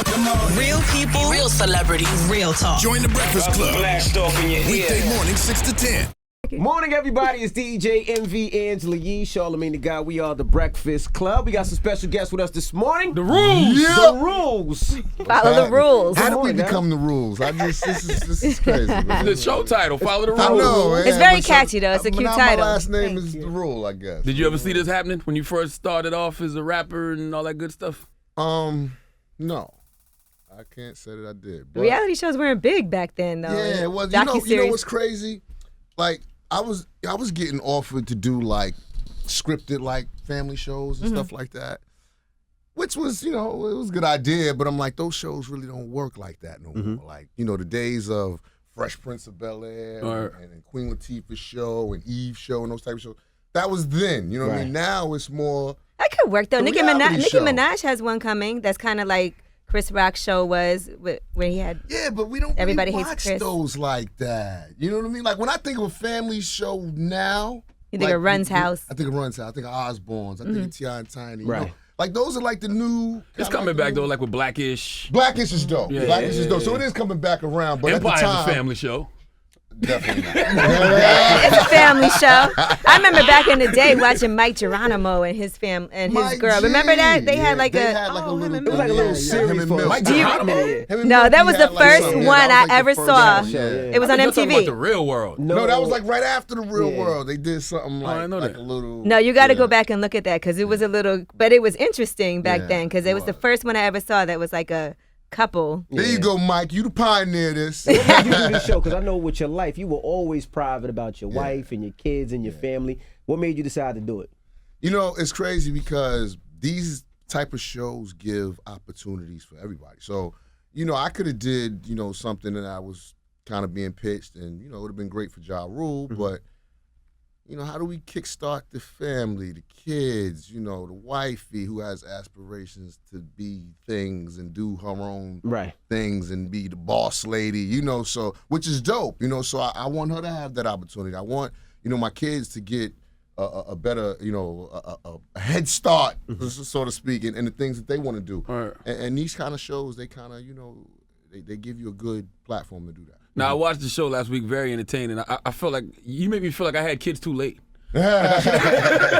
Real people, real celebrities, real talk. Join the Breakfast Club. Blast off in your ear. Weekday morning, 6 to 10. Morning, everybody. It's DJ MV, Angela Yee, Charlamagne the Guy. We are the Breakfast Club. We got some special guests with us this morning. The rules. The rules. Follow the rules. How do we become the rules? This is crazy. Man. The show title, Follow the Rules. I know, man. It's very catchy, though. It's a cute My title. last name is The Rule, I guess. Did you ever see this happening when you first started off as a rapper and all that good stuff? No. I can't say that I did. But Reality shows weren't big back then, though. yeah, it was. You know what's crazy? Like, I was getting offered to do, like, scripted, like, family shows and stuff like that, which was, it was a good idea, but I'm like, those shows really don't work like that no more. Like, the days of Fresh Prince of Bel-Air and Queen Latifah's show and Eve's show and those type of shows, that was then, what I mean? Now it's more That could work, though. Nicki show. Minaj has one coming that's kind of like Chris Rock's show was when he had. Yeah, but we don't Everybody really Hates watch Chris. those like that. You know what I mean? Like when I think of a family show now, You think of Run's House. I think of Run's House. I think of Osborne's. I think of T.I. and Tiny. Right. Like those are like the new. It's coming back though, like with Blackish. Blackish is dope. Yeah, Blackish yeah, is dope. yeah. So it is coming back around. But Empire's at the time, a family show. definitely not. It's a family show. I remember back in the day watching Mike Geronimo and his Mike girl. G. Remember that? They had like they a. had like a little. It was like a little series for Mike Do you- No, that was the first one I ever saw. show, yeah. It was on You're talking about the MTV. Real World. No, that was like right after the Real Yeah. World. They did something I like, know like that. a little. No, you got to yeah. go back and look at that because it was a little, but it was interesting back Yeah, then because it was the first one I ever saw that was like a couple. There you go, Mike. You the pioneer of this. What made you do this show? Because I know with your life, you were always private about your wife and your kids and your family. What made you decide to do it? It's crazy because these type of shows give opportunities for everybody. So, I could have did, something that I was kind of being pitched and, it would have been great for Ja Rule, but, how do we kickstart the family, the kids, the wifey who has aspirations to be things and do her own things and be the boss lady, so, which is dope, so I want her to have that opportunity. I want, my kids to get a better, a head start, so to speak, in the things that they want to do. Right. And these kind of shows, they kind of, they give you a good platform to do that. Now I watched the show last week, very entertaining. I felt like you made me feel like I had kids too late.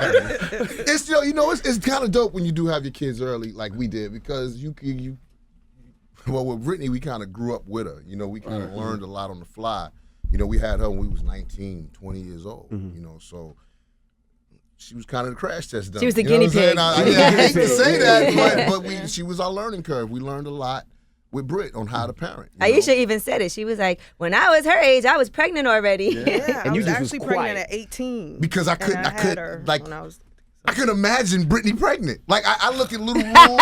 It's it's kind of dope when you do have your kids early, like we did, because well, with Brittany, we kind of grew up with her. We kind of learned a lot on the fly. We had her when we was 19, 20 years old. So she was kind of the crash test dummy. She was the guinea pig. I hate to say that, but she was our learning curve. We learned a lot with Britt on how to parent. Aisha even said it. She was like, when I was her age, I was pregnant already. Yeah, And I you was just was actually pregnant quiet. at 18. Because I couldn't, I could imagine Brittany pregnant. Like I look at Little Rule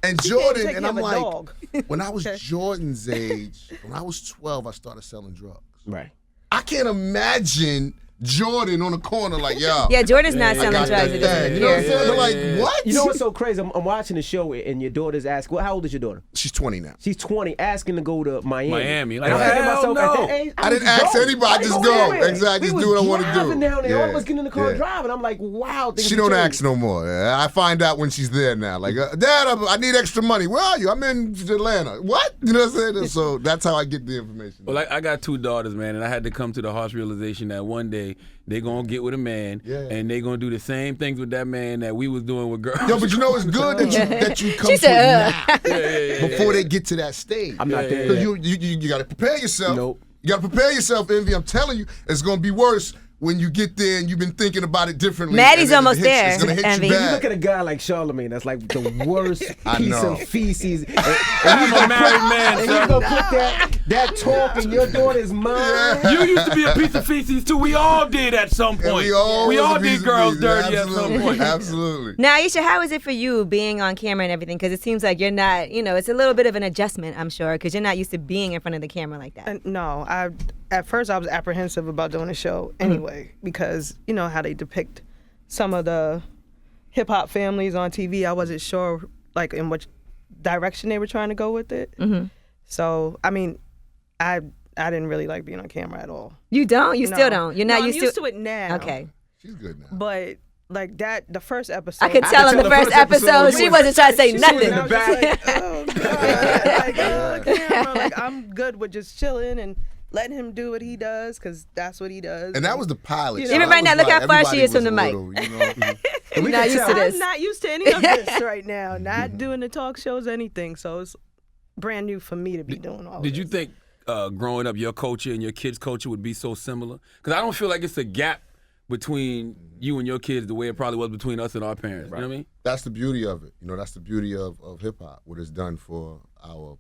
and Jordan, take and care I'm of a like, dog. when I was Jordan's age, when I was 12, I started selling drugs. Right. I can't imagine Jordan on the corner like, yo. Yeah, Jordan's not I selling got drugs. that It thing. doesn't You know what I'm appear. saying? Like, what? You know what's so crazy? I'm watching the show and your daughter's asking, how old is your daughter? She's 20 now. She's 20, asking to go to Miami. Like, And I'm thinking to hell myself, no. at that age, I didn't ask anybody, just go. anywhere. Exactly, We just do what I wanna was do. driving down there, all of Yeah. us getting in the car Yeah. driving. I'm like, wow. things She have don't changed. ask no more. I find out when she's there now. Like, Dad, I need extra money. Where are you? I'm in Atlanta. What? You know what I'm saying? So that's how I get the information. Well, I got two daughters, man, and I had to come to the harsh realization that one day they're going to get with a man, and they're going to do the same things with that man that we was doing with girls. Yo, but it's good that you come She to it said, now before they get to that stage. I'm not there Because yet. you got to prepare yourself. Nope. You got to prepare yourself, Envy. I'm telling you, it's going to be worse when you get there and you've been thinking about it differently. Maddie's and then almost it hits you. there, It's going to hit Envy. you You bad. look at a guy like Charlamagne, that's like the worst I piece know. of feces. And I'm a married man, and son. he's going to put that talk in your daughter's mind. You used to be a piece of feces too. We all did at some And point. we all did girls dirty at some Absolutely. point. Absolutely. Now, Aisha, how is it for you being on camera and everything? Because it seems like you're not, it's a little bit of an adjustment, I'm sure, because you're not used to being in front of the camera like that. No, at first I was apprehensive about doing the show anyway, because you know how they depict some of the hip hop families on TV. I wasn't sure like in which direction they were trying to go with it. Mm-hmm. So I mean, I didn't really like being on camera at all. You don't? You No. still don't? You're not No, used I'm used to it now. Okay. She's good now. But like the first episode, I could tell in the first episode she wasn't trying to say she nothing. was, and I was just like, oh, God. I'm good with just chilling and letting him do what he does because that's what he does. And that was the pilot. You so know, even right now, was look like, how far she everybody is from was the a mic. little, you know, We're not used to this. I'm not used to any of this right now. Not doing the talk shows, anything. So it's brand new for me to be doing all Did this. you think growing up, your culture and your kids' culture would be so similar? Because I don't feel like it's a gap between you and your kids the way it probably was between us and our parents. Right. You know what I mean? That's the beauty of it. You know, that's the beauty of hip hop, what it's done for our,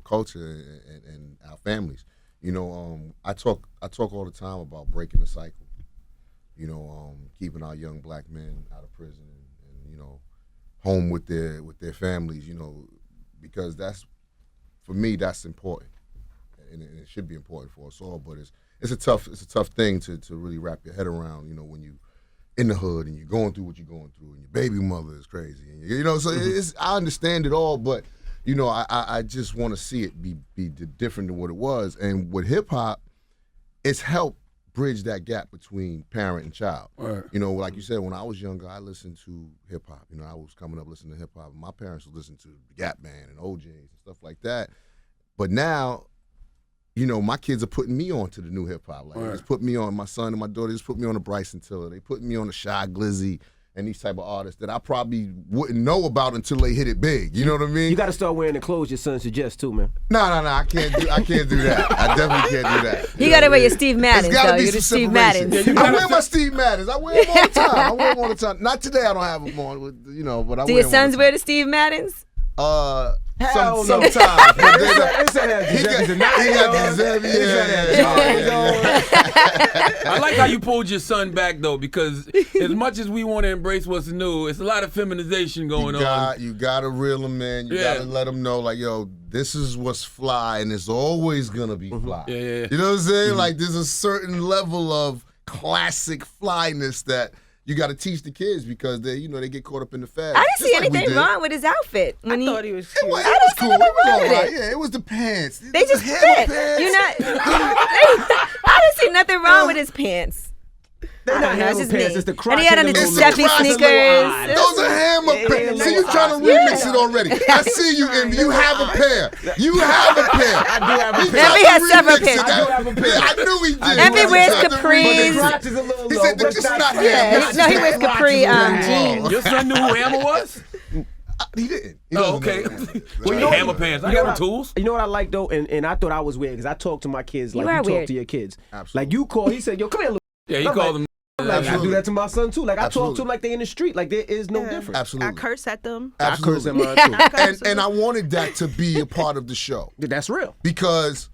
culture and our families. You know, I talk all the time about breaking the cycle. You know, keeping our young black men out of prison and home with their families. You know, because for me that's important, and it should be important for us all. But it's a tough thing to really wrap your head around. You know, when you in the hood and you're going through what you're going through, and your baby mother is crazy, and so I understand it all, but I just want to see it be different than what it was. And with hip hop, it's helped bridge that gap between parent and child. Right. You know, like you said, when I was younger, I listened to hip hop. You know, I was coming up listening to hip hop. My parents would listen to the Gap Band and OJ's and stuff like that. But now, my kids are putting me on to the new hip hop. Like, Right. they just put me on, my son and my daughter just put me on the Bryson Tiller. They put me on the Shy Glizzy and these type of artists that I probably wouldn't know about until they hit it big. You know what I mean? You got to start wearing the clothes your son suggests too, man. No, I can't do that. I definitely can't do that. You got to wear your Steve Maddens, There's gotta though. be You're the some Steve separation. Maddens. I wear my Steve Maddens. I wear them all the time. Not today. I don't have them on. But I Do wear your them all sons the wear time. the Steve Maddens? Sometimes. But His son has he Giuseppe's and got Giuseppe. I like how you pulled your son back though, because as much as we want to embrace what's new, it's a lot of feminization going on. You gotta reel them in. You Yeah. gotta let them know, like, yo, this is what's fly, and it's always gonna be fly. Yeah. You know what I'm saying? Like, there's a certain level of classic flyness that you got to teach the kids because they get caught up in the fad. I didn't see anything wrong with his outfit. I thought he was It cute. was, I it was didn't see cool. nothing It was wrong all with right. it. Yeah, it was the pants. They just The fit. pants. You're not. I didn't see nothing wrong with his pants. They're not It's hammer just pants. me. It's the crotch And he had on and the the It's the Giuseppe crotch and the sneakers. Those are hammer pants. See, you trying to remix it already. I see you, Envy. You have a pair. You have a pair. I do have a He pair. tried Envy to has several remix it. pairs. I do have a pair. Yeah, I knew he did. Envy He wears tried to capris. remix The it. crotch is a little He low, said but that this is not Yeah, hammer. no, he wears capri Crotch is jeans. Your son knew who Hammer was? He didn't. He Oh, doesn't okay. know that. Well, you know- Hammer pants. I got them tools. You know what I like though, and I thought I was weird because I talk to my kids like You are you talk weird. to your kids. Absolutely. Like you call, he said, "Yo, come here, little." Yeah, he I'm called like- them. Like, I do Absolutely. that to my son too. Like I talk Absolutely. to him like they in the street. Like there is no difference. I Absolutely. curse at them. I curse at Absolutely. mine too. And I wanted that to be a part of the show That's real. because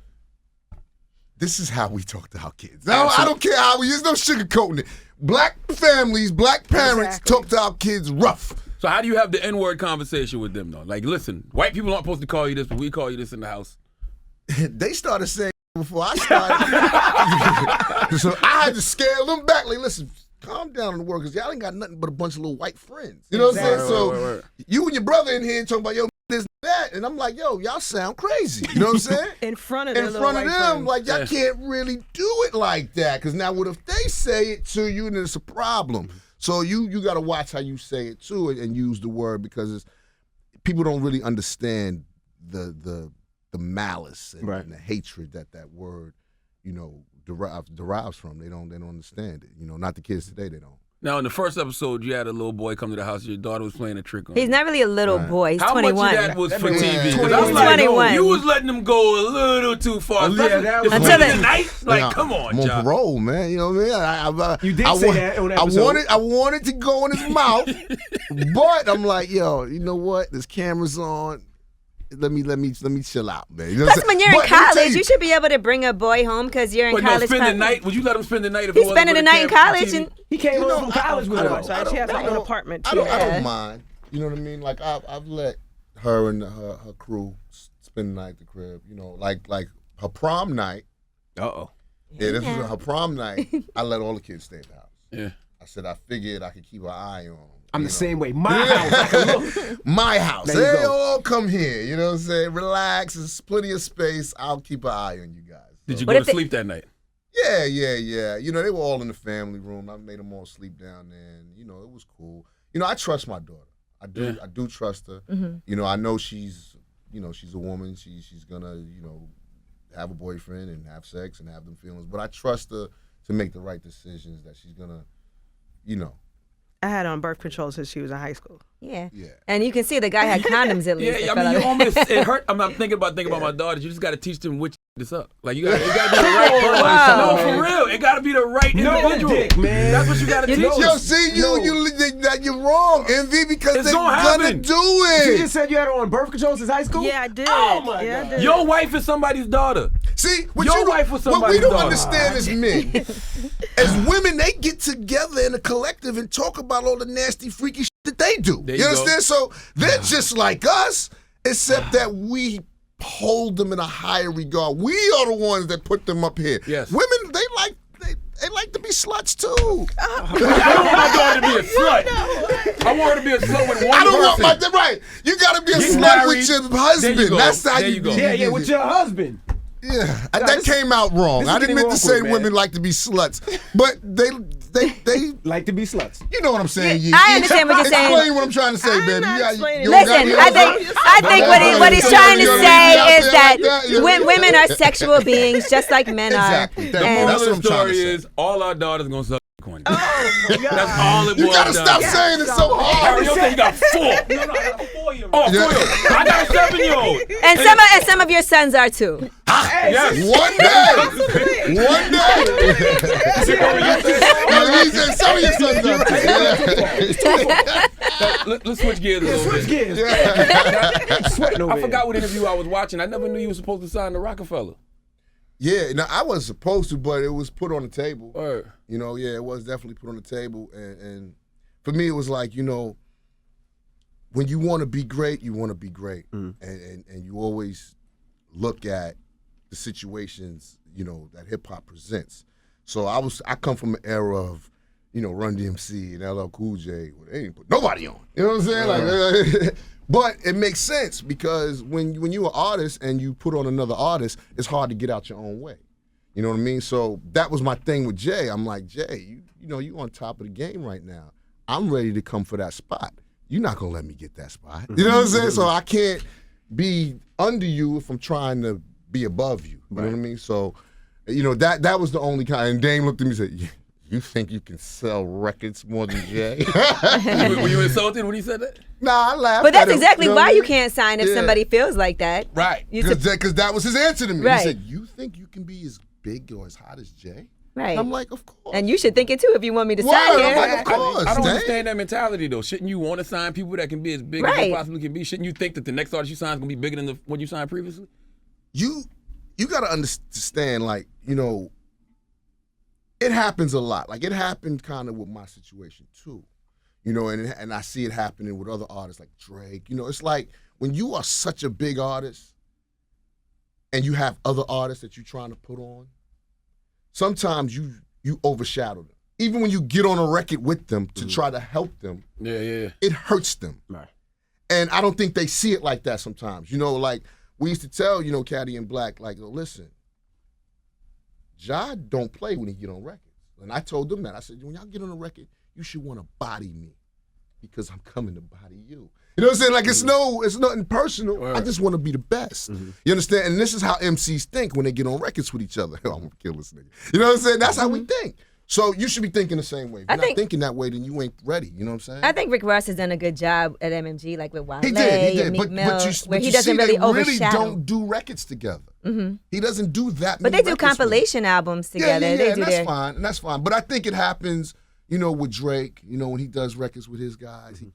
this is how we talk to our kids. No, I don't care how we. There's no sugarcoating it. Black families, black parents Exactly. talk to our kids rough. So how do you have the N-word conversation with them though? Like, listen, white people aren't supposed to call you this, but we call you this in the house. They started saying before I started. So I had to scale them back. Like, listen, calm down on the word because y'all ain't got nothing but a bunch of little white friends. You know what I'm saying? Exactly. So you and your brother in here talking about, yo, this, that. And I'm like, yo, y'all sound crazy. You know what I'm saying? In front of their In little front of white them, friends. like, y'all can't really do it like that. Because now what if they say it to you and it's a problem? So you got to watch how you say it too and use the word because people don't really understand the malice and, Right. and the hatred that word, derives from. They don't understand it. Not the kids today. They don't. Now, in the first episode, you had a little boy come to the house. Your daughter was playing a trick on He's you. not really a little boy. He's How 21. much of that was for Yeah. TV? 'Cause I was 21. like, 21. you was letting them go a little too far. Oh, yeah, that was- Until Until the the- night. Like, Nah, come on, I'm on John. parole, man. You know what I mean? You did say that on episode. I wanted to go in his mouth, but I'm like, yo, you know what? There's cameras on. Let me chill out, man. You know what I'm Plus, when saying? you're But in let me tell college, you should be able to bring a boy home because you're in Wait, no, college. spend the prep. night. Would you let him spend the night if He's it wasn't spending with the a night in camera on college, TV? and He came home from college with I her. don't- so she has her own apartment, I too. don't Yeah. mind. You know what I mean? Like I've let her and her crew spend the night at the crib. Like her prom night. Uh-oh. Yeah, this was her prom night. I let all the kids stay at the house. Yeah. I said I figured I could keep an eye on them. I'm the same way. My house, I can look. My house. There you They go. all come here. You know what I'm saying? Relax. There's plenty of space. I'll keep an eye on you guys. Did you What go if to they- sleep that night? Yeah. They were all in the family room. I made them all sleep down there, and it was cool. I trust my daughter. I do. Yeah. I do trust her. Mm-hmm. I know she's, she's a woman. She's gonna, have a boyfriend and have sex and have them feelings. But I trust her to make the right decisions. That she's gonna, I had on birth control since she was in high school. Yeah. Yeah. And you can see the guy had condoms at least. Yeah, I mean, you almost it hurt. I'm thinking about my daughters. You just got to teach them which this up. Like you got to be the right person. Wow. No, for real. It got to be the right individual. Dick, man. That's what you got to teach them. Yo, see, you're wrong, Envy, because It's they're gonna gonna happen. do You it. just said you had her on birth control since high school? Yeah, I did. Oh, my yeah, God. I did. Your wife is somebody's daughter. See, what Your wife was what we somebody's don't daughter. understand as men, as women, they get together in a collective and talk about all the nasty, freaky shit that they do. There You you understand? So they're just like us, except that we hold them in a higher regard. We are the ones that put them up here. Yes. Women, they like to be sluts too. I don't want my daughter to be a slut. I want her to be a slut with one I don't person. want right. You gotta be a Get slut married. with your There husband. you go. That's how There you you go. Yeah, with your husband. Yeah, Nah, that came out wrong. this is I didn't mean getting to say awkward, man. women like to be sluts, but they Like to be sluts. you know what I'm saying. Yeah, I understand what you're saying. Explain what I'm trying to say, I'm baby. not You explaining you it. don't Listen, gotta- I think what he's trying to say is that Yeah. women are sexual beings just like men are. Exactly. The Thank you. And- moral That's what of I'm the trying to story say. is all our daughters gonna suck corny. Oh, my God. That's all it You boils gotta down stop to. saying it so hard. Harry, you you got 4. No, I got a 4-year-old. Oh, 4-year-old. I got a 7-year-old. And some of your sons are too. Yes. One day. One day. He said some of your sons are. Let's switch gears a little Switch bit. gears. Sweating over I forgot what interview I was watching. I never knew you were supposed to sign to Rockefeller. Yeah, no, I wasn't supposed to, but it was put on the table. Word. It was definitely put on the table. And for me, it was like, when you want to be great, you want to be great. And you always look at the situations, that hip-hop presents. So I come from an era of, Run DMC and LL Cool J. Well, they didn't put nobody on. You know what I'm saying? Like, but it makes sense because when you're an artist and you put on another artist, it's hard to get out your own way. You know what I mean? So that was my thing with Jay. I'm like, Jay, you on top of the game right now. I'm ready to come for that spot. You're not gonna let me get that spot. You know what I'm saying? So I can't be under you if I'm trying to be above you. You know what I mean? So, that was the only kind. And Dame looked at me and said, you think you can sell records more than Jay? Were you insulted when he said that? Nah, I laughed. But that's at him, exactly you know why what I you mean? can't sign if Yeah. somebody feels like that. Right. You Because that was his answer to me. Right. He said, you think you can be as big or as hot as Jay? Right. I'm like, of course. And you should think it too if you want me to Word, sign I'm here. like, of course. I don't Dang. understand that mentality though. Shouldn't you want to sign people that can be as big as Right. they possibly can be? Shouldn't you think that the next artist you sign is gonna be bigger than the one you signed previously? You got to understand, like, it happens a lot. Like, it happened kind of with my situation too, and I see it happening with other artists like Drake. It's like when you are such a big artist and you have other artists that you're trying to put on, sometimes you overshadow them. Even when you get on a record with them to try to help them, Yeah. it hurts them. Right. And I don't think they see it like that sometimes. Like we used to tell, Caddy and Black, like, listen, Ja don't play when he get on records. And I told them that. I said, when y'all get on a record, you should want to body me because I'm coming to body you. You know what I'm saying? Like, it's nothing personal. Right. I just want to be the best. You understand? And this is how MCs think when they get on records with each other. I'm going to kill this nigga. You know what I'm saying? That's how we think. So you should be thinking the same way. If you're not thinking that way, then you ain't ready. You know what I'm saying? I think Rick Ross has done a good job at MMG, like with Wale He did. and Meek But Mill, where he you doesn't see, really they overshadow. don't do records together. He doesn't do that But many they do records with him. compilation albums together. Yeah, They and do that's their fine. And that's fine. But I think it happens, with Drake, when he does records with his guys, he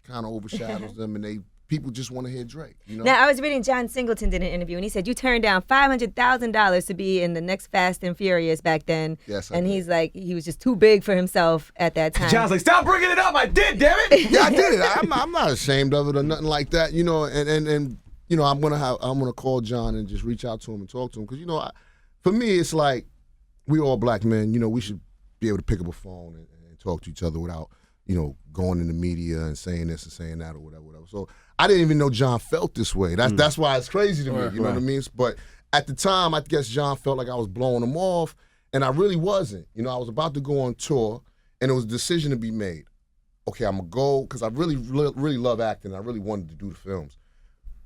kind of overshadows them and people just want to hear Drake, Now, I was reading John Singleton did an interview, and he said you turned down $500,000 to be in the next Fast and Furious back then. Yes, I and did. he's like, he was just too big for himself at that time. John's like, stop bringing it up. I did, damn it. Yeah, I did it. I'm not ashamed of it or nothing like that, and I'm gonna call John and just reach out to him and talk to him because for me it's like we all black men, we should be able to pick up a phone and talk to each other without going in the media and saying this and saying that or whatever. So I didn't even know John felt this way. That's why it's crazy to me. Right, You know what I mean? But at the time, I guess John felt like I was blowing him off, and I really wasn't. I was about to go on tour, and it was a decision to be made. Okay, I'm gonna go because I really love acting. I really wanted to do the films,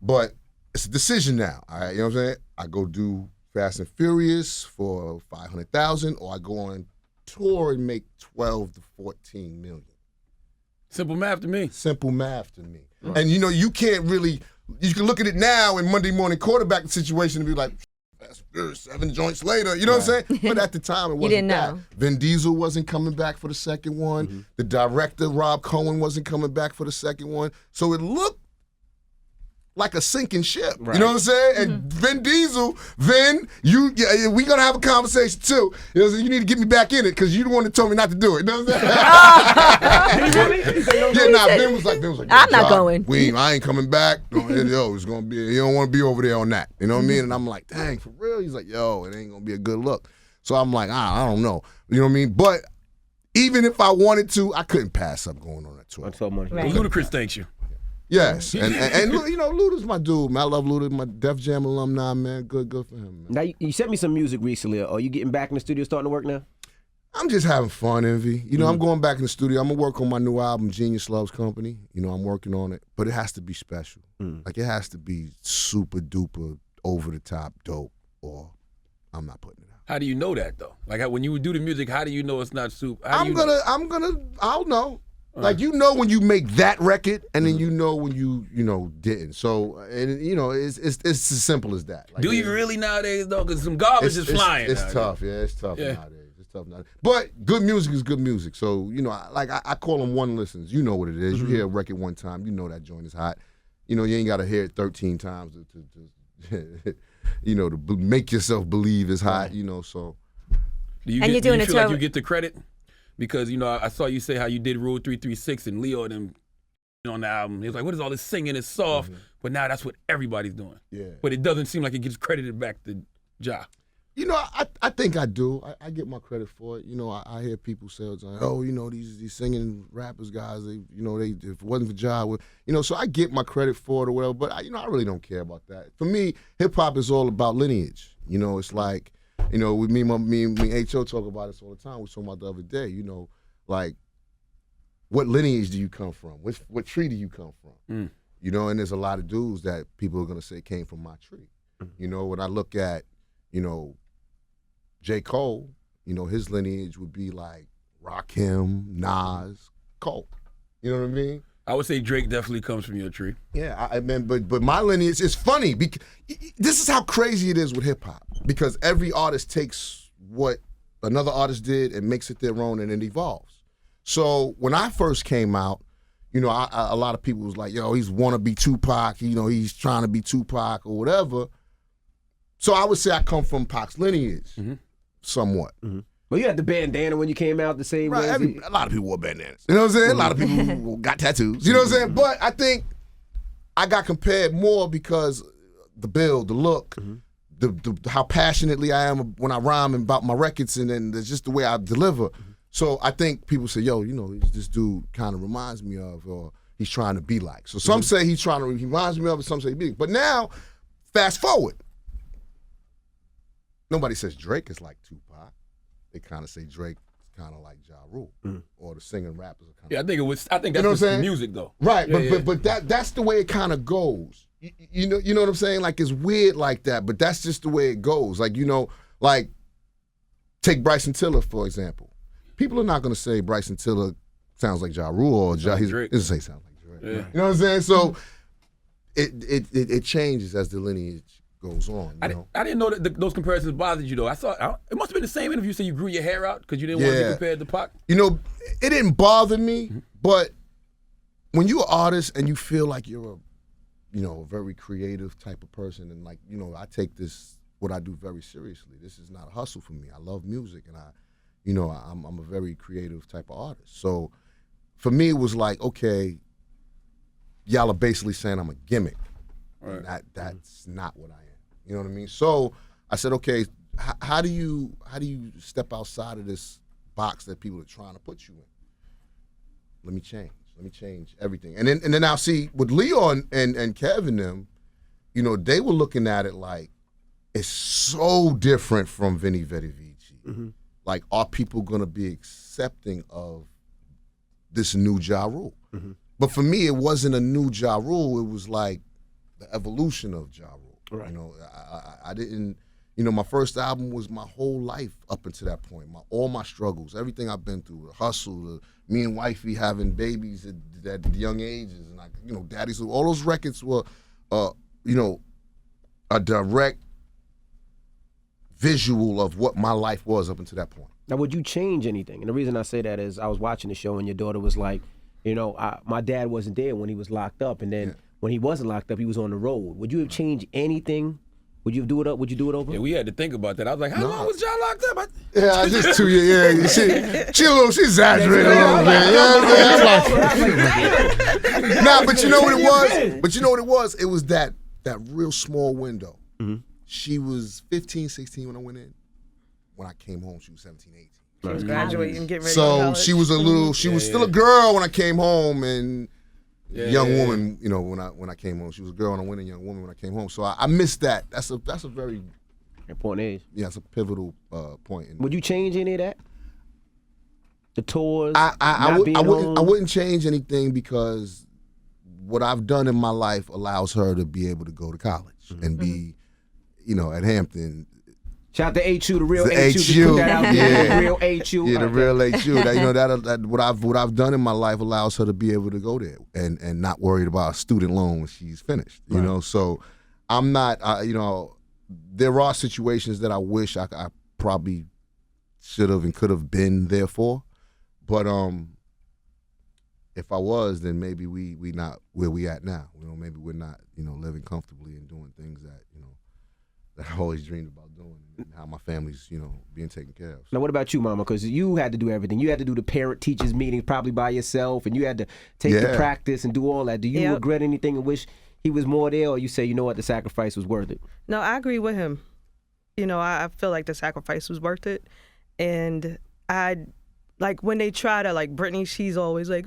but it's a decision now. All right, you know what I'm saying? I go do Fast and Furious for 500,000, or I go on tour and make 12 to 14 million. Simple math to me. Simple math to me. Right. And you can't really. You can look at it now in Monday morning quarterback situation and be like, Fast and Furious 7 joints later. You know what I'm saying? But at the time, it wasn't didn't that. know. Vin Diesel wasn't coming back for the second one. Mm-hmm. The director Rob Cohen wasn't coming back for the second one. So it looked like a sinking ship. Right. You know what I'm saying? And Vin Diesel, we gonna have a conversation too. You need to get me back in it because you the one that told me not to do it. You know what I'm saying? Vin was like, I'm not going. I ain't coming back. It's gonna be. You don't want to be over there on that. You know what I mean? And I'm like, dang, for real? He's like, yo, it ain't gonna be a good look. So I'm like, I don't know. You know what I mean? But even if I wanted to, I couldn't pass up going on that tour. That's so much. Right. Ludacris thanks you. Yes, and Luda's my dude, man. I love Luda, my Def Jam alumni, man. Good for him, man. Now, you sent me some music recently. Are you getting back in the studio starting to work now? I'm just having fun, Envy. I'm going back in the studio. I'm going to work on my new album, Genius Loves Company. I'm working on it, but it has to be special. Like, it has to be super duper, over the top, dope, or I'm not putting it out. How do you know that, though? Like, when you do the music, how do you know it's not super? I'll know. Like, when you make that record, and then when you didn't. So, and it's as simple as that. Like, do you really nowadays, though? Because some garbage is flying. It's tough. Yeah, it's tough nowadays. It's tough nowadays. But good music is good music. So, I call them one listens. You know what it is. You hear a record one time, that joint is hot. You ain't got to hear it 13 times to to make yourself believe it's hot, so. Do you feel like you get the credit? Because, I saw you say how you did Rule 336 and Leo and them on the album. He was like, what is all this singing? It's soft. But now that's what everybody's doing. Yeah. But it doesn't seem like it gets credited back to Ja. I think I do. I get my credit for it. I hear people say, these singing rappers guys, if it wasn't for Ja, so I get my credit for it or whatever. But, I really don't care about that. For me, hip-hop is all about lineage. It's like, with me and H.O. talk about this all the time. We were talking about the other day, like, what lineage do you come from? What tree do you come from? And there's a lot of dudes that people are going to say came from my tree. When I look at, J. Cole, his lineage would be like Rakim, Nas, Cole. You know what I mean? I would say Drake definitely comes from your tree. Yeah, but my lineage is funny because this is how crazy it is with hip hop. Because every artist takes what another artist did and makes it their own, and it evolves. So when I first came out, a lot of people was like, "Yo, he's wannabe Tupac. He's trying to be Tupac or whatever." So I would say I come from Pac's lineage, somewhat. Well, you had the bandana when you came out the same way. A lot of people wore bandanas. You know what I'm saying? A lot of people got tattoos. You know what I'm saying? But I think I got compared more because the build, the look, the how passionately I am when I rhyme about my records, and then just the way I deliver. So I think people say, yo, this dude kind of reminds me of, or he's trying to be like. So some say he reminds me of, and some say he be. But now, fast forward. Nobody says Drake is like Tupac. They kind of say Drake is kind of like Ja Rule, or the singing rappers are kind of. Yeah, I think that's just the music though. Right, but that's the way it kind of goes. You know what I'm saying? Like, it's weird like that, but that's just the way it goes. Like, like take Bryson Tiller for example. People are not going to say Bryson Tiller sounds like Ja Rule or Ja. He's going to say sounds like Drake. Yeah. You know what I'm saying? So it changes as the lineage goes on. I didn't know that those comparisons bothered you though. It must have been the same interview. So you grew your hair out because you didn't want to be compared to Pac. It didn't bother me, but when you're an artist and you feel like you're a very creative type of person, and like I take what I do very seriously. This is not a hustle for me. I love music, and I'm a very creative type of artist. So for me, it was like, okay, y'all are basically saying I'm a gimmick. Right. That's not what I am. You know what I mean? So I said, okay, how do you step outside of this box that people are trying to put you in? Let me change everything. And then I'll see with Leo and Kevin them, they were looking at it like it's so different from Vinny Vetti Vici. Like, are people gonna be accepting of this new Ja Rule? But for me, it wasn't a new Ja Rule. It was like the evolution of Ja Rule. Right. You know, I didn't. You know, my first album was my whole life up until that point. All my struggles, everything I've been through, the hustle, me and wifey having babies at young ages, and like, you know, daddy's. All those records were, you know, a direct visual of what my life was up until that point. Now, would you change anything? And the reason I say that is I was watching the show and your daughter was like, you know, my dad wasn't there when he was locked up, and then when he wasn't locked up, he was on the road. Would you have changed anything? Would you do it up? Would you do it over? Yeah, we had to think about that. I was like, how long was John locked up? Yeah, just 2 years. Yeah, she exaggerated a little bit. Nah, but you know what it was? But you know what it was? It was that real small window. Mm-hmm. She was 15, 16 when I went in. When I came home, she was 17, 18. She was graduating, getting ready to go to college. So she was a little. She was still a girl when I came home, and young woman. You know, when I came home, she was a girl and I went in young woman when I came home. So I missed that. That's a very important age. Yeah, it's a pivotal point. Would you change any of that? The tours. I wouldn't change anything because what I've done in my life allows her to be able to go to college and be, you know, at Hampton. Shout out to HU, the real HU. Yeah, the real HU. Yeah, the real HU. That, you know, that what I've done in my life allows her to be able to go there and not worried about a student loan when she's finished. You know, so I'm not. You know, there are situations that I wish I probably should have and could have been there for, but if I was, then maybe we not where we at now. You know, maybe we're not, you know, living comfortably and doing things that, you know, that I always dreamed about doing, and how my family's, you know, being taken care of. So. Now, what about you, Mama? Because you had to do everything. You had to do the parent-teachers meetings probably by yourself, and you had to take the practice and do all that. Do you regret anything and wish he was more there, or you say, you know what, the sacrifice was worth it? No, I agree with him. You know, I feel like the sacrifice was worth it, and like when they try to, like Brittany, she's always like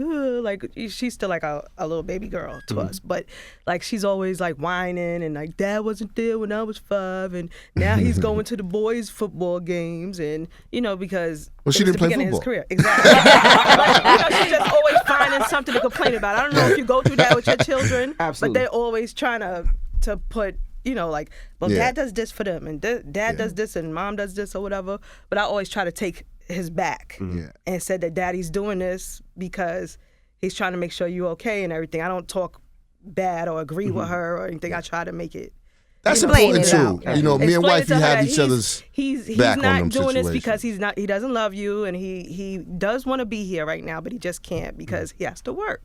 she's still like a little baby girl to us, but like she's always like whining and like, Dad wasn't there when I was 5, and now he's going to the boys' football games, and you know, because she didn't play football. Of his career. Exactly. But, you know, she's just always finding something to complain about. I don't know if you go through that with your children, but they're always trying to put, you know, like, well, Dad does this for them, and Dad does this, and Mom does this, or whatever. But I always try to take his back and said that Daddy's doing this because he's trying to make sure you're okay and everything. I don't talk bad or agree with her or anything. I try to make it. That's important too. You know, me and wifey have each other's back on them situations. He's not doing this because he doesn't love you, and he does want to be here right now, but he just can't because he has to work.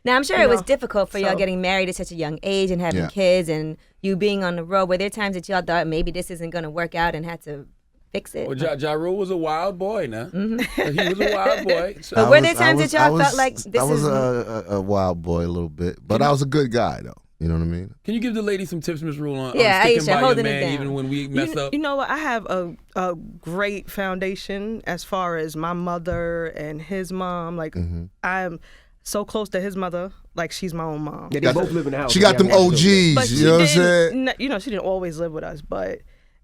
Now, I'm sure it was difficult for y'all getting married at such a young age and having kids and you being on the road. Were there times that y'all thought maybe this isn't going to work out and had to fix it? Well, Ja Rule was a wild boy now. Mm-hmm. He was a wild boy. So. But were there times that y'all felt like this I was a wild boy a little bit, but I was a good guy, though. You know what I mean? Can you give the lady some tips, Ms. Rule, on Aisha, sticking by holding your man it down. even when we mess up? You know what? I have a great foundation as far as my mother and his mom. Like, I'm so close to his mother, like she's my own mom. Yeah, they both live in the house. She got them OGs, but you know what I'm saying? You know, she didn't always live with us,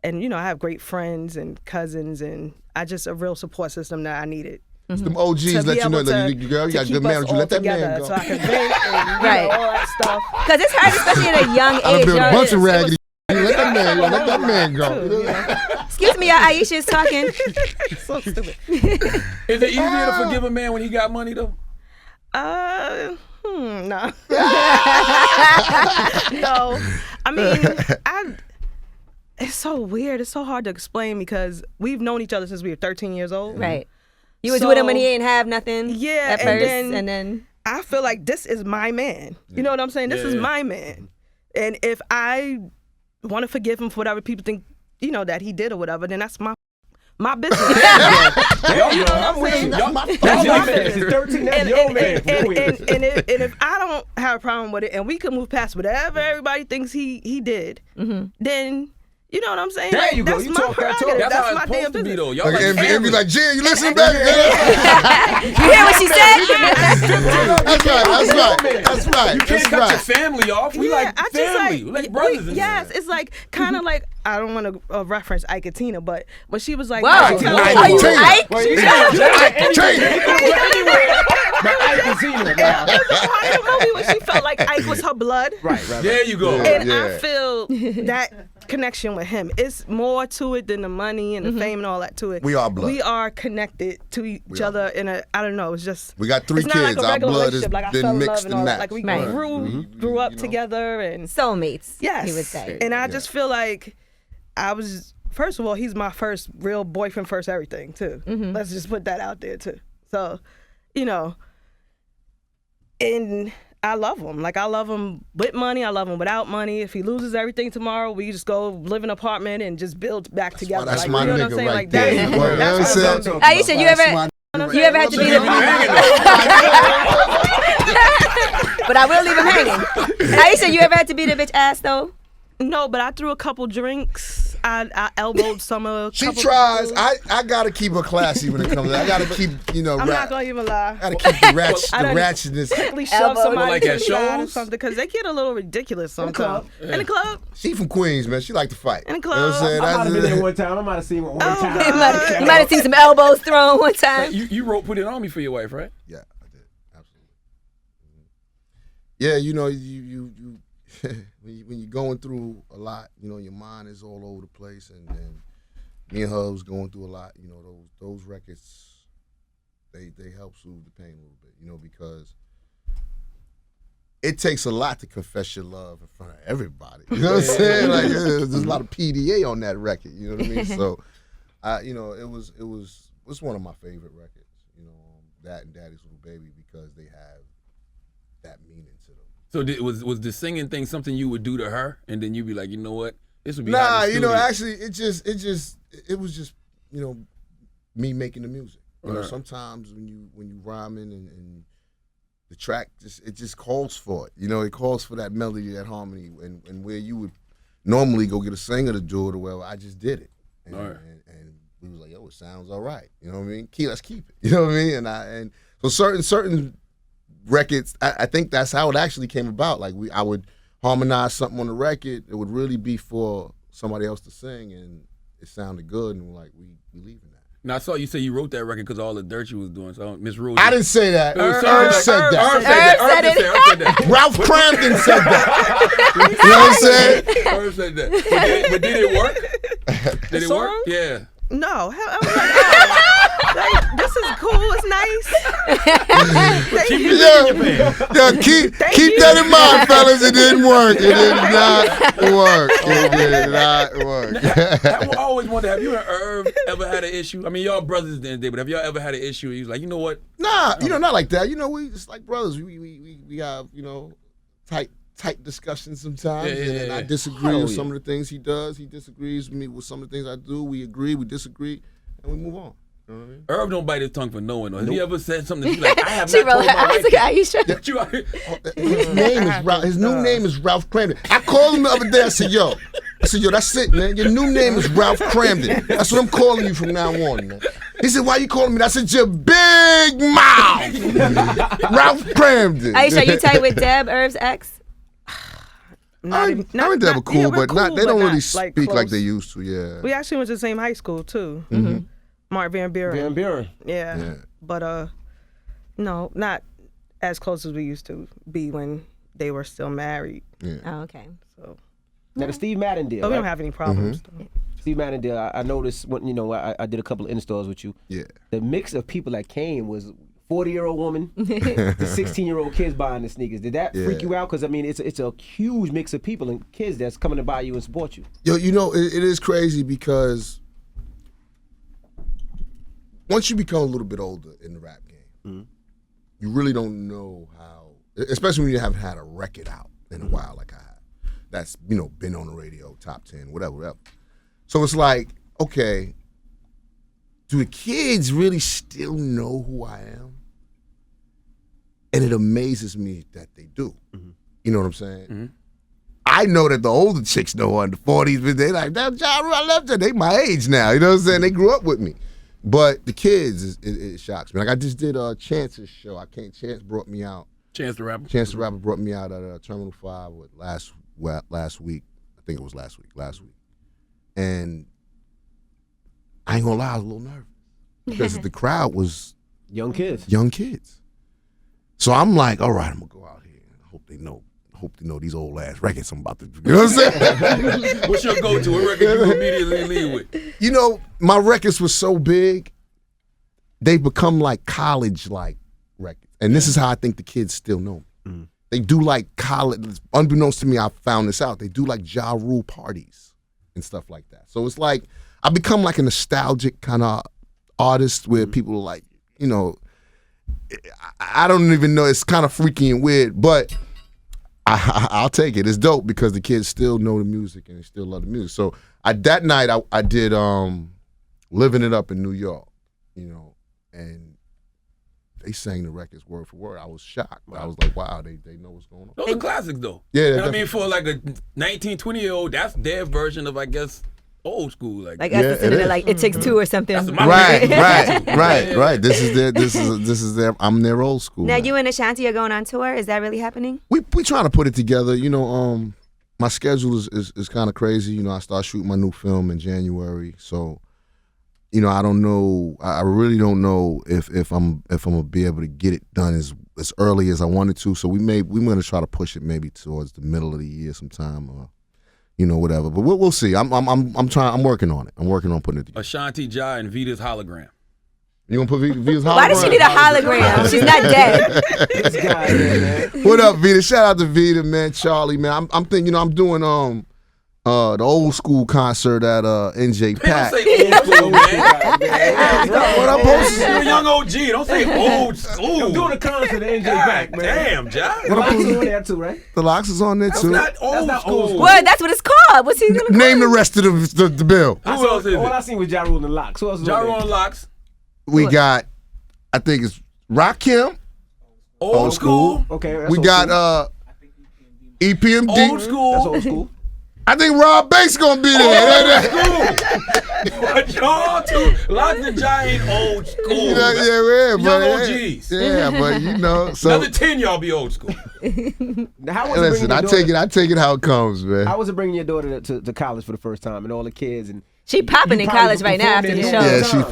and you know, I have great friends and cousins, and I just a real support system that I needed. Them OGs let you know that girl, you got a good man. You let that man go. So I can vent and you know, all that stuff. Because it's hard, especially at a young age. I built a bunch of raggedy. Let that man go. Excuse me, Aisha is talking. So stupid. Is it easier to forgive a man when he got money though? No. No. I mean, it's so weird. It's so hard to explain because we've known each other since we were 13 years old. Right. You was with him when he ain't have nothing. Yeah, at first, and then I feel like this is my man. You know what I'm saying? This is my man. And if I want to forgive him for whatever people think, you know, that he did or whatever, then that's my business. I'm with you. That's my business. It's 13, that's your man. And if I don't have a problem with it and we can move past whatever everybody thinks he did, then, You know what I'm saying? There you go. That's You my talk that talk. prerogative. That's how my it's damn supposed to be, business. though. Y'all Like, like and family. be like, Jen, you listening, baby? You hear what she said? That's right. You can't cut your family off. We like I just family. We like brothers. Yes, it's like kind of like I don't want to reference Ike and Tina, but when she was like, Whoa. "Ike and Tina." Are you Ike? There's a part of the movie where she felt like Ike was her blood. Right. There you go. And I feel that connection with him. It's more to it than the money and the fame and all that to it. We are blood. We are connected to each other in a, I don't know, it's just. We got 3 it's not kids. like a Our regular blood has relationship, like I been fell in love mixed and and all that. matched. Like we Right. grew up together and. Soulmates. Yes. He would say. And I just feel like I was, first of all, he's my first real boyfriend, first everything, too. Let's just put that out there, too. So, you know, and I love him. Like, I love him with money. I love him without money. If he loses everything tomorrow, we just go live in an apartment and just build back together. That's like, my you know what I'm nigga saying? right Like, there. that's You know what I'm what saying? I'm saying. Aisha, you ever had to be the But I will leave him hanging. Aisha, you ever had to be the bitch ass though? No, but I threw a couple drinks. I elbowed some of. She tries. I gotta keep her classy when it comes to that. I gotta keep, I'm not gonna even lie. I gotta keep the ratchetness. Quickly shove somebody Like to at the side or shows? something because they get a little ridiculous sometimes. In the club. She from Queens, man. She like to fight. In the You know what I'm saying? club. I might have been That's there one time. I might have seen one Oh, time. God. You might have seen some elbows thrown one time. You put it on me for your wife, right? Yeah, I did. Absolutely. Yeah, you know, you when you're going through a lot, you know, your mind is all over the place, and me and her was going through a lot. You know, those records, they help soothe the pain a little bit, you know, because it takes a lot to confess your love in front of everybody. You know what I'm saying? Like, there's a lot of PDA on that record. You know what I mean? So, you know, it was one of my favorite records. You know, that and Daddy's Little Baby, because they have that meaning to them. So was the singing thing something you would do to her, and then you'd be like, you know what, this would be Nah, hot in the you know, studio. actually, it was just, you know, me making the music. You know, sometimes when you rhyming and the track just calls for it. You know, it calls for that melody, that harmony, and where you would normally go get a singer to do it, well, I just did it, and we was like, yo, it sounds all right. You know what I mean? Let's keep it. You know what I mean? And so certain records, I think that's how it actually came about. Like I would harmonize something on the record. It would really be for somebody else to sing, and it sounded good, and we're like, we leaving that. Now I saw you say you wrote that record because all the dirt you was doing. So Miss Rose. I didn't say that. Irv Irv said that. Irv said that. Ralph Cramden said that. You know what I'm saying? Irv said that. But did it work? Did it work? song? Yeah. No, I was like, oh, like, this is cool. It's nice. Thank you. Keep that in mind, fellas. It didn't work. It did not work. It did not work. I always wonder, have you and Irv ever had an issue? I mean, y'all brothers at the end of the day, but have y'all ever had an issue? He was like, you know what? Nah, you know, not like that. You know, we just like brothers. We have, you know, tight discussions sometimes, and I disagree with some of the things he does. He disagrees with me with some of the things I do. We agree, we disagree, and we move on. You know what I mean? Irv don't bite his tongue for no one. Has he ever said something that you like, I have She not told rolled her my eyes wife like Aisha. that you are. His name is Ralph. His new name is Ralph Cramden. I called him the other day. I said, yo, that's it, man. Your new name is Ralph Cramden. That's what I'm calling you from now on, man. He said, why you calling me that? I said, your big mouth. Ralph Cramden. Aisha, you tight with Deb, Irv's ex? I and Deb are cool, but not. They don't really speak like they used to. Yeah. We actually went to the same high school too. Mark Van Buren. Van Buren. Yeah. But no, not as close as we used to be when they were still married. Yeah. Oh, okay. So Now the Steve Madden deal. we right? don't have any problems. Steve Madden deal. I noticed when I did a couple of installs with you. Yeah. The mix of people that came was 40-year-old woman, the 16-year-old kids buying the sneakers. Did that freak you out? Because I mean, it's a huge mix of people and kids that's coming to buy you and support you. Yo, you know, it is crazy because once you become a little bit older in the rap game, you really don't know how, especially when you haven't had a record out in a while like I have. That's, you know, been on the radio, top 10, whatever. So it's like, okay, do the kids really still know who I am? And it amazes me that they do. You know what I'm saying? I know that the older chicks know in the 40s, but they like, that Ja Rule, I love that. They my age now. You know what I'm saying? They grew up with me. But the kids, it shocks me. Like I just did Chance's show. Chance brought me out. Chance the Rapper. Chance the Rapper brought me out at Terminal 5 last week. I think it was last week. And I ain't gonna lie, I was a little nervous because the crowd was young kids. So I'm like, all right, I'm gonna go out here and hope they know these old ass records I'm about to do. You know what I'm saying? What's your go-to? What record you immediately lead with? You know, my records were so big, they become like college-like records. And this is how I think the kids still know me. Mm. They do like college, unbeknownst to me, I found this out, they do like Ja Rule parties and stuff like that. So it's like, I become like a nostalgic kind of artist where people are like, you know, I don't even know, it's kind of freaky and weird, but I'll take it. It's dope because the kids still know the music and they still love the music. So that night I did Living It Up in New York, you know, and they sang the records word for word. I was shocked. Wow. I was like, wow, they know what's going on. Those are classics though. Yeah. I mean, for like a 19, 20-year-old, that's their version of, I guess, old school. Like us listening to like It Takes Two or something. Right. This is their. I'm their old school. Now you and Ashanti are going on tour. Is that really happening? We trying to put it together. You know, my schedule is kind of crazy. You know, I start shooting my new film in January, so you know, I don't know. I really don't know if I'm gonna be able to get it done as early as I wanted to. So we're gonna try to push it maybe towards the middle of the year sometime, or you know, whatever. But we'll see. I'm trying. I'm working on it. I'm working on putting it together. Ashanti, Ja, and Vita's hologram. You gonna put Vita's hologram? Why does she need a hologram? She's not dead. This guy here, man. What up, Vita? Shout out to Vita, man. Charlie, man. I'm thinking. You know, I'm doing the old school concert at NJ Pack. Don't say old school, man. What I'm posting? You're a young OG. Don't say old school. I'm doing a concert at NJ Pack, man. Damn, Ja. The Locks is on there too, right? The Locks is on there too. That's not old school. Well, that's what it's called. What's he gonna call Name the it? rest of the bill. Who else is All I it? seen was Ja Rule and the Locks. Who else was Ja on Rule there? and Locks. We got, I think it's Rakim. Old school. Okay, that's We old got school. EPMD. Old school. That's old school. I think Rob Banks gonna be there. But y'all two, Locks and Ja ain't old school. Yeah, Young but OGs. yeah, but you know, so Another 10 y'all be old school. How was listen, I take it how it comes, man. How was it bringing your daughter to college for the first time and all the kids and She popping in college right now after the show. Yeah, she's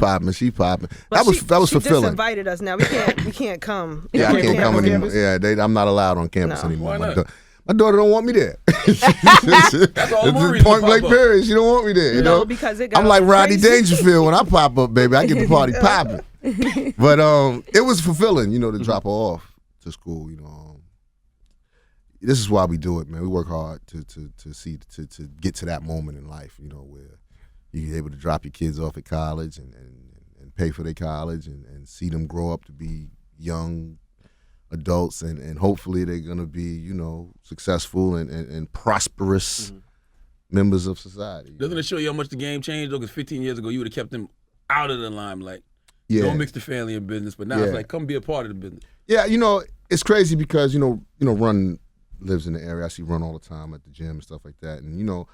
popping. That was She fulfilling. just invited us now. We can't come. Yeah, I can't come on anymore. campus? Yeah, I'm not allowed on campus No. anymore. Why not? My daughter don't want me there. That's all one reason point to blank pop up. period. She don't want me there. You No, know, because it got I'm like Rodney crazy. Dangerfield when I pop up, baby. I get the party popping. But it was fulfilling, you know, to drop her off to school. You know, this is why we do it, man. We work hard to get to that moment in life, you know, where you're able to drop your kids off at college and pay for their college and see them grow up to be young adults and hopefully they're going to be, you know, successful and prosperous members of society. Doesn't it show you how much the game changed though? Because 15 years ago you would have kept them out of the limelight. Yeah. Don't mix the family and business, but now it's like, come be a part of the business. Yeah, you know, it's crazy because, you know, Run lives in the area. I see Run all the time at the gym and stuff like that. And, you know,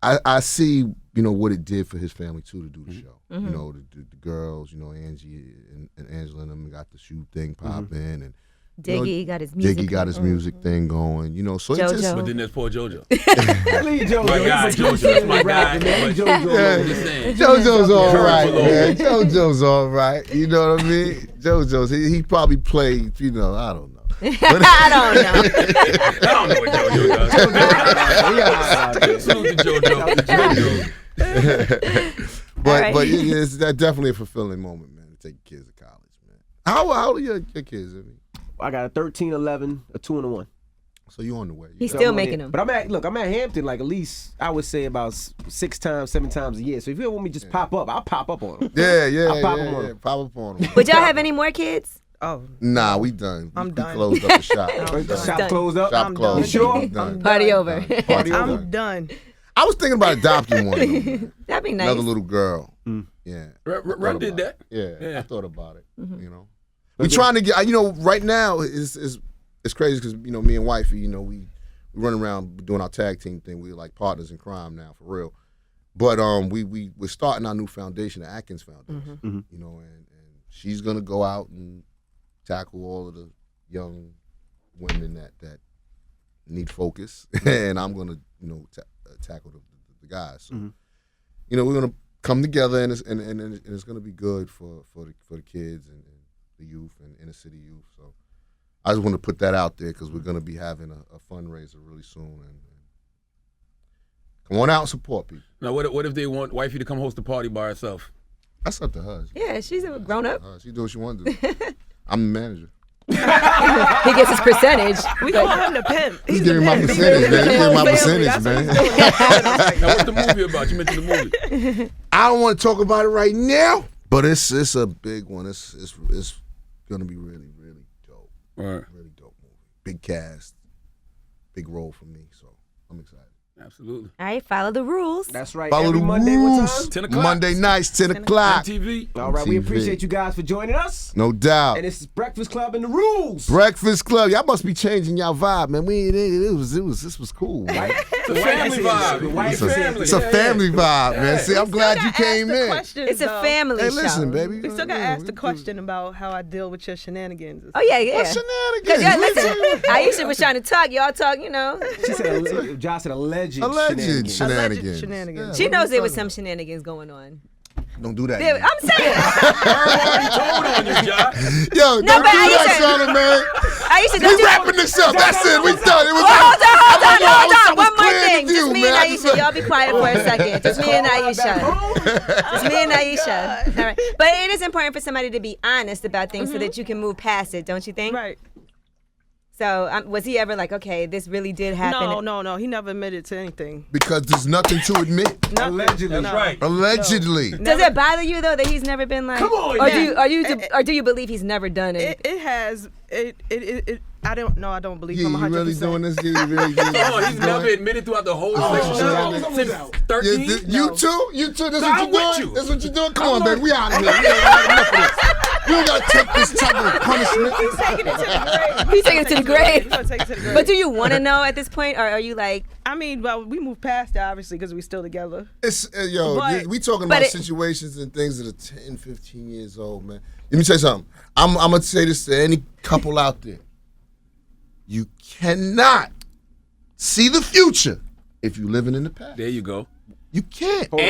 I see, you know, what it did for his family, too, to do the show. Mm-hmm. You know, the girls, you know, Angie and Angela and them got the shoe thing popping. And Diggy got his music. Diggy got his music thing going, you know. So JoJo. it's just, But then there's poor JoJo. Leave JoJo? My guy, JoJo. That's my guy. Man. But JoJo. I'm just saying. JoJo's all right, Curve man. JoJo's all right. You know what I mean? JoJo's, he probably played, you know, I don't know. I don't know. I don't know what JoJo does. Salute to JoJo. But it's definitely a fulfilling moment, man, to take your kids to college, man. How old are your kids? I mean? I got a 13, 11, a 2, and a 1. So you on the way. He's still making them. But I'm at Hampton like at least I would say about 6 times, 7 times a year. So if you don't want me to just pop up, I'll pop up on them. Yeah. I'll pop them on them. Pop up on them. Would y'all have any more kids? Oh, Nah, we done. I'm we done. closed up the shop. The shop done. closed up. Shop I'm closed. done. You sure? We done. Party over. Party I'm done. done. I was thinking about adopting one. Though, That'd be nice. another little girl. Yeah. Run did that. Yeah, I thought about it. You know, we trying to get. You know, right now is crazy because you know me and wifey. You know, we We run around doing our tag team thing. We're like partners in crime now, for real. But we're starting our new foundation, the Atkins Foundation. You know, and she's gonna go out and tackle all of the young women that need focus, and I'm gonna, you know, tackle the guys. So, you know, we're gonna come together, and it's gonna be good for the kids and the youth and inner city youth. So I just want to put that out there because we're gonna be having a fundraiser really soon, and come on out and support people. Now, what if they want wifey to come host a party by herself? That's up to her. Yeah, she's a grown up. She do what she want to do. I'm the manager. He gets his percentage. We call him the pimp. He's getting my percentage, man. He's getting my percentage, man. Now, what's the movie about? You mentioned the movie. I don't want to talk about it right now, but it's a big one. It's gonna be really, really dope. All right. Really dope movie. Big cast, big role for me. So I'm excited. Absolutely. All right, follow the rules. That's right. Follow Every the Monday, what rules. time? 10 o'clock. Monday nights, 10 o'clock. MTV. All right, we TV. appreciate you guys for joining us. No doubt. And this is Breakfast Club and the Rules. Breakfast Club. Y'all must be changing y'all vibe, man. This was cool, man. It's a family vibe. It's a family vibe, man. See, I'm glad you came in. It's a family Hey, show. listen, baby. We still got to ask the question about how I deal with your shenanigans. Oh, yeah. What shenanigans? Yeah, listen, Aisha was trying to talk. Y'all talk, you know. She said, Josh said alleged Alleged Alleged shenanigans. shenanigans. She knows there was some shenanigans going on. Don't do that. I'm man. saying. Told on you, Josh. Yo, don't but do that, Aisha- Shauna, man. Aisha, We don't you... wrapping this up. That's it. We done. It was Hold on. I was One more clear thing. to Just you, me man. I and just- Aisha. Y'all be quiet for a second. Just me and Aisha. Just me and Aisha. All right. But it is important for somebody to be honest about things so that you can move past it, don't you think? Right. So was he ever like, okay, this really did happen? No. He never admitted to anything. Because there's nothing to admit. Nothing. Allegedly. That's right. Allegedly. Does it bother you though that he's never been like? Come on, or do you believe he's never done it? It has. I don't know. I don't believe Yeah, him you 100%. really doing this? Yeah, you really doing Oh, he's this? never admitted throughout the whole relationship since 13. Yeah, you too? You too? This I'm what you with doing? you. This what you doing? Come on, baby. We out of here. We ain't had enough of this. We don't gotta take this type of punishment. He's taking it to the grave. He's taking it to the grave. He's gonna take it to the grave. But do you want to know at this point, or are you like? I mean, well, we moved past it obviously because we still together. It's But- we talking about situations and things that are 10, 15 years old, man. Let me tell you something. I'm gonna say this to any couple out there. You cannot see the future if you're living in the past. There you go. You can't. But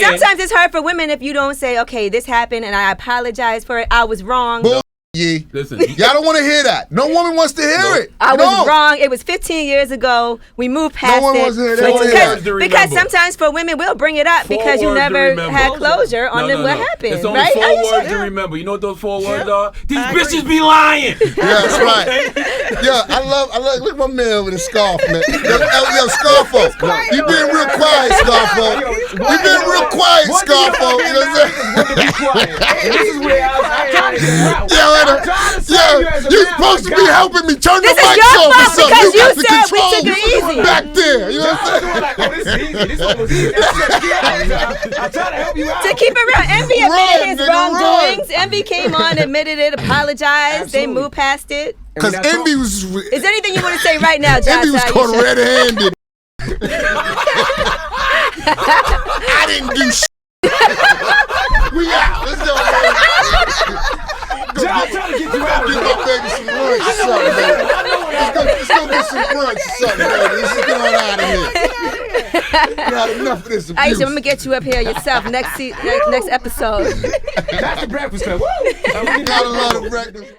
sometimes it's hard for women if you don't say, okay, this happened and I apologize for it. I was wrong. Yeah. Listen. Y'all don't want to hear that. No woman wants to hear it. I was wrong. It was 15 years ago. We moved past one it. wants to hear that. They wanna hear that. Because sometimes for women, we'll bring it up because you never had closure on what happened. It's only right? 4 words to remember. You know what those 4 words are? These bitches be lying. Yeah, that's right. Yeah, I love. Look at my man with his scarf, man. Yo, Scarfo. You being real quiet, Scarfo. You being real quiet, Scarfo. You know what I'm saying? This is where I'm trying to get out. You're supposed to be helping me turn the This is mics your off or fault something. because You got you the said we control took it easy. back there. You know what I'm saying? Like, oh, this is easy. This one was easy. I'm trying to help you out. To keep it real, Envy Run, admitted his nigga, wrongdoings. Envy came on, admitted it, apologized. They Absolutely. moved past it. Because Envy was. Is there anything you want to say right now, Josh? Envy was caught Aisha? red-handed. I didn't do shit. We out. Let's go, baby. I'm trying to get you out. Give my baby some lunch or something, baby. Let's go get some lunch or something, baby. Let's just get on out of here. We had enough of this abuse. Aisha, I'm gonna get you up here yourself next episode. That's the Breakfast Club. Woo! We got a lot of breakfast.